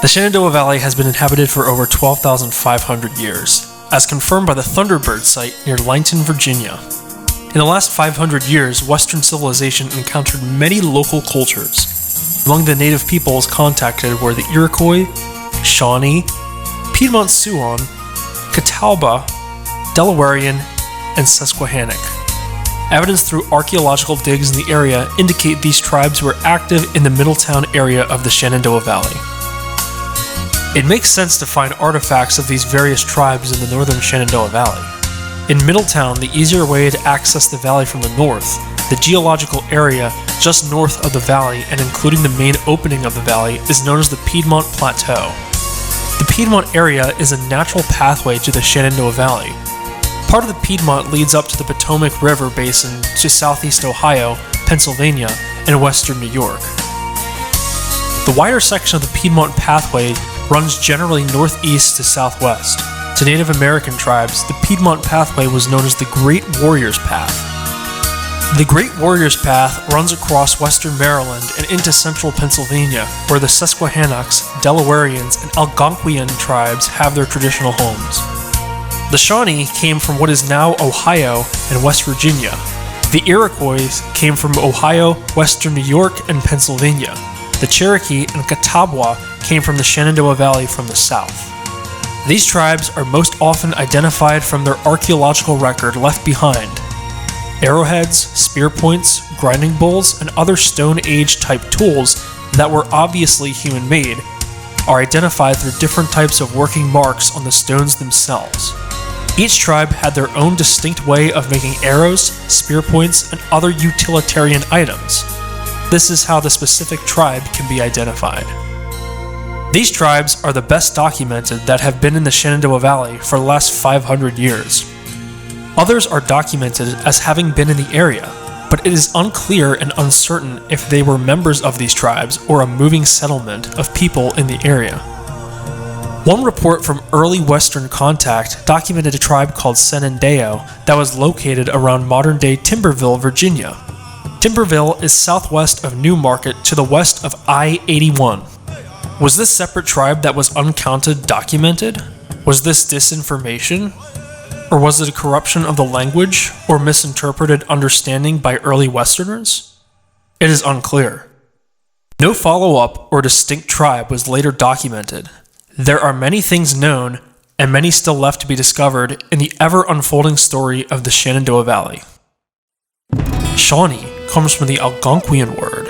The Shenandoah Valley has been inhabited for over 12,500 years, as confirmed by the Thunderbird site near Lyndon, Virginia. In the last 500 years, Western civilization encountered many local cultures. Among the native peoples contacted were the Iroquois, Shawnee, Piedmont Siouan, Catawba, Delawarean, and Susquehannock. Evidence through archaeological digs in the area indicate these tribes were active in the Middletown area of the Shenandoah Valley. It makes sense to find artifacts of these various tribes in the northern Shenandoah Valley. In Middletown, the easier way to access the valley from the north, the geological area just north of the valley and including the main opening of the valley is known as the Piedmont Plateau. The Piedmont area is a natural pathway to the Shenandoah Valley. Part of the Piedmont leads up to the Potomac River basin to southeast Ohio, Pennsylvania, and western New York. The wider section of the Piedmont pathway runs generally northeast to southwest. To Native American tribes, the Piedmont pathway was known as the Great Warriors Path. The Great Warriors Path runs across western Maryland and into central Pennsylvania, where the Susquehannocks, Delawareans, and Algonquian tribes have their traditional homes. The Shawnee came from what is now Ohio and West Virginia. The Iroquois came from Ohio, western New York, and Pennsylvania. The Cherokee and Catawba came from the Shenandoah Valley from the south. These tribes are most often identified from their archaeological record left behind. Arrowheads, spear points, grinding bowls, and other Stone Age type tools that were obviously human-made are identified through different types of working marks on the stones themselves. Each tribe had their own distinct way of making arrows, spear points, and other utilitarian items. This is how the specific tribe can be identified. These tribes are the best documented that have been in the Shenandoah Valley for the last 500 years. Others are documented as having been in the area, but it is unclear and uncertain if they were members of these tribes or a moving settlement of people in the area. One report from early Western contact documented a tribe called Shenandoah that was located around modern-day Timberville, Virginia. Timberville is southwest of Newmarket to the west of I-81. Was this separate tribe that was uncounted documented? Was this disinformation? Or was it a corruption of the language or misinterpreted understanding by early Westerners? It is unclear. No follow-up or distinct tribe was later documented. There are many things known and many still left to be discovered in the ever-unfolding story of the Shenandoah Valley. Shawnee comes from the Algonquian word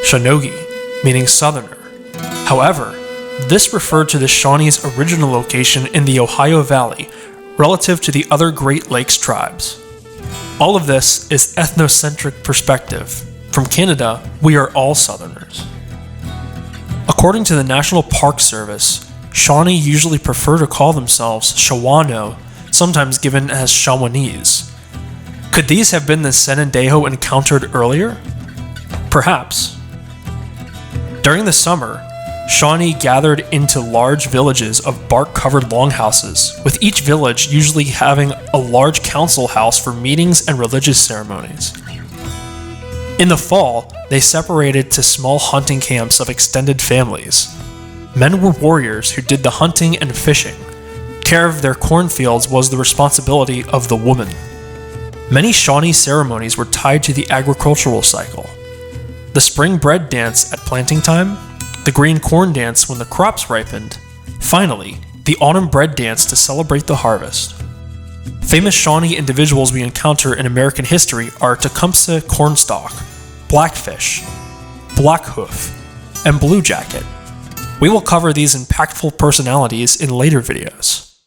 Shanogi, meaning southerner. However, this referred to the Shawnee's original location in the Ohio Valley relative to the other Great Lakes tribes. All of this is ethnocentric perspective. From Canada, we are all Southerners. According to the National Park Service, Shawnee usually prefer to call themselves Shawano, sometimes given as Shawanese. Could these have been the Shenandoah encountered earlier? Perhaps. During the summer, Shawnee gathered into large villages of bark-covered longhouses, with each village usually having a large council house for meetings and religious ceremonies. In the fall, they separated to small hunting camps of extended families. Men were warriors who did the hunting and fishing. Care of their cornfields was the responsibility of the woman. Many Shawnee ceremonies were tied to the agricultural cycle. The spring bread dance at planting time, the green corn dance when the crops ripened, finally, the autumn bread dance to celebrate the harvest. Famous Shawnee individuals we encounter in American history are Tecumseh Cornstalk, Blackfish, Blackhoof, and Blue Jacket. We will cover these impactful personalities in later videos.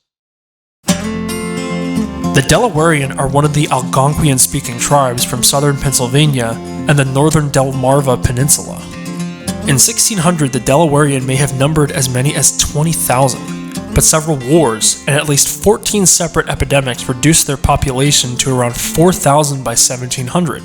The Delawarean are one of the Algonquian-speaking tribes from southern Pennsylvania and the northern Delmarva Peninsula. In 1600, the Delawarean may have numbered as many as 20,000, but several wars and at least 14 separate epidemics reduced their population to around 4,000 by 1700.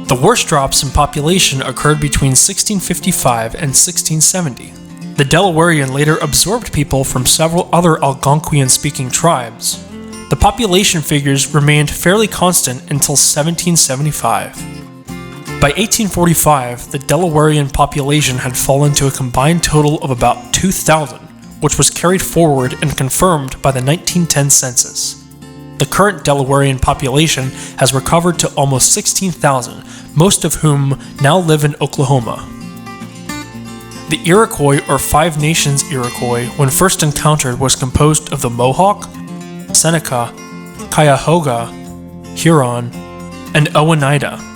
The worst drops in population occurred between 1655 and 1670. The Delawarean later absorbed people from several other Algonquian-speaking tribes. The population figures remained fairly constant until 1775. By 1845, the Delawarean population had fallen to a combined total of about 2,000, which was carried forward and confirmed by the 1910 census. The current Delawarean population has recovered to almost 16,000, most of whom now live in Oklahoma. The Iroquois, or Five Nations Iroquois, when first encountered was composed of the Mohawk, Seneca, Cuyahoga, Huron, and Oneida.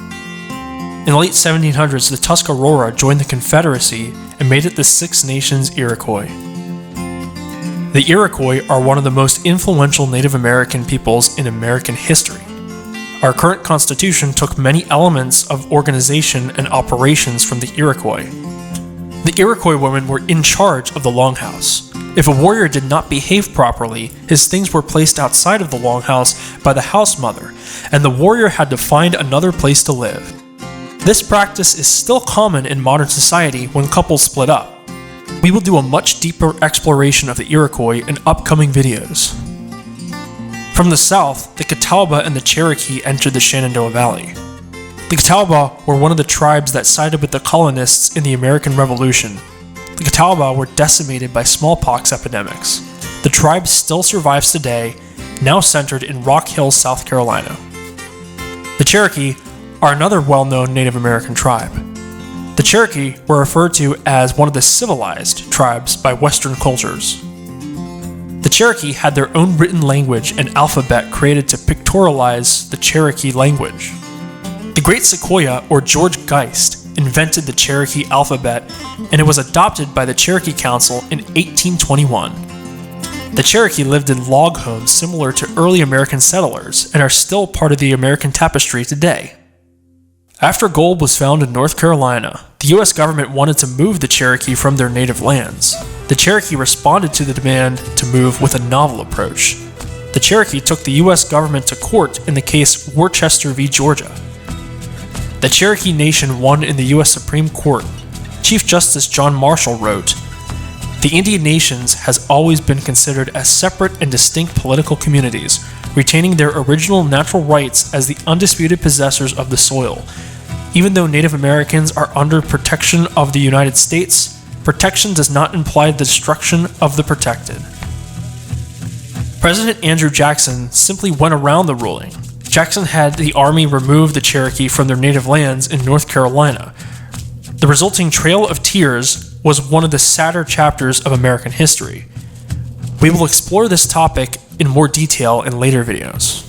In the late 1700s, the Tuscarora joined the Confederacy and made it the Six Nations Iroquois. The Iroquois are one of the most influential Native American peoples in American history. Our current Constitution took many elements of organization and operations from the Iroquois. The Iroquois women were in charge of the longhouse. If a warrior did not behave properly, his things were placed outside of the longhouse by the house mother, and the warrior had to find another place to live. This practice is still common in modern society when couples split up. We will do a much deeper exploration of the Iroquois in upcoming videos. From the south, the Catawba and the Cherokee entered the Shenandoah Valley. The Catawba were one of the tribes that sided with the colonists in the American Revolution. The Catawba were decimated by smallpox epidemics. The tribe still survives today, now centered in Rock Hill, South Carolina. The Cherokee are another well-known Native American tribe. The Cherokee were referred to as one of the civilized tribes by Western cultures. The Cherokee had their own written language and alphabet created to pictorialize the Cherokee language. The Great Sequoia, or George Geist, invented the Cherokee alphabet, and it was adopted by the Cherokee Council in 1821. The Cherokee lived in log homes similar to early American settlers and are still part of the American tapestry today. After gold was found in North Carolina, the U.S. government wanted to move the Cherokee from their native lands. The Cherokee responded to the demand to move with a novel approach. The Cherokee took the U.S. government to court in the case Worcester v. Georgia. The Cherokee Nation won in the U.S. Supreme Court. Chief Justice John Marshall wrote, "The Indian nations has always been considered as separate and distinct political communities, retaining their original natural rights as the undisputed possessors of the soil. Even though Native Americans are under protection of the United States, protection does not imply the destruction of the protected." President Andrew Jackson simply went around the ruling. Jackson had the Army remove the Cherokee from their native lands in North Carolina. The resulting Trail of Tears was one of the sadder chapters of American history. We will explore this topic in more detail in later videos.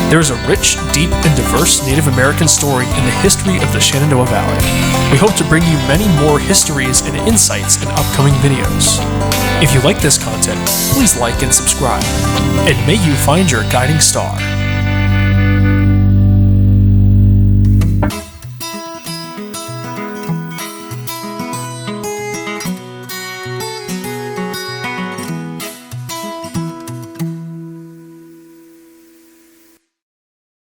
There is a rich, deep, and diverse Native American story in the history of the Shenandoah Valley. We hope to bring you many more histories and insights in upcoming videos. If you like this content, please like and subscribe, and may you find your guiding star.